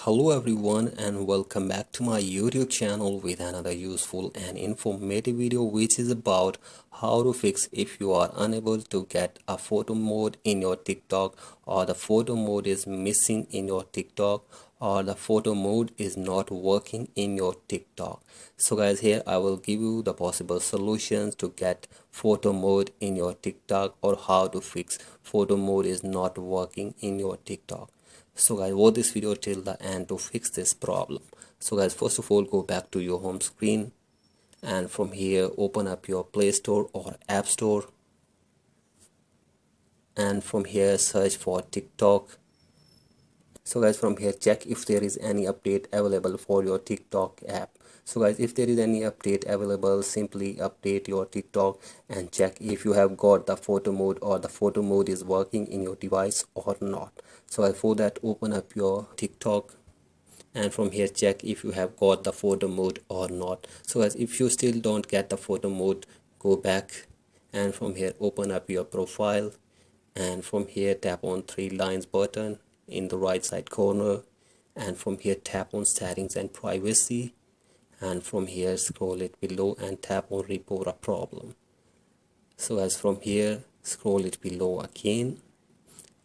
Hello everyone and welcome back to my YouTube channel with another useful and informative video which is about how to fix if you are unable to get a photo mode in your TikTok, or the photo mode is missing in your TikTok, or the photo mode is not working in your TikTok. So guys, here I will give you the possible solutions to get photo mode in your TikTok, or how to fix photo mode is not working in your TikTok. So guys, watch this video till the end to fix this problem. So guys, first of all, go back to your home screen, and from here open up your Play Store or App Store, and from here search for TikTok. So guys, from here check if there is any update available for your TikTok app. So guys, if there is any update available, simply update your TikTok and check if you have got the photo mode, or the photo mode is working in your device or not. So for that, open up your TikTok, and from here check if you have got the photo mode or not. So as if you still don't get the photo mode, go back, and from here open up your profile, and from here tap on three lines button in the right side corner, and from here tap on settings and privacy, and from here scroll it below and tap on report a problem. So as from here scroll it below again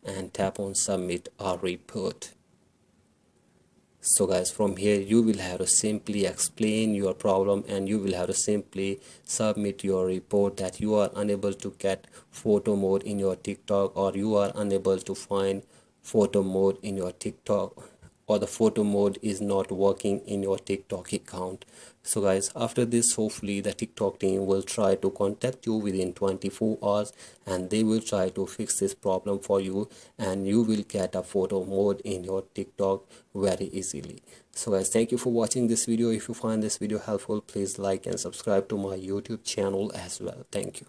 and tap on submit a report. So guys, from here you will have to simply explain your problem, and you will have to simply submit your report that you are unable to get photo mode in your TikTok, or you are unable to find photo mode in your TikTok, or the photo mode is not working in your TikTok account. So guys, after this, hopefully the TikTok team will try to contact you within 24 hours, and they will try to fix this problem for you, and you will get a photo mode in your TikTok very easily. So guys, thank you for watching this video. If you find this video helpful, please like and subscribe to my YouTube channel as well. Thank you.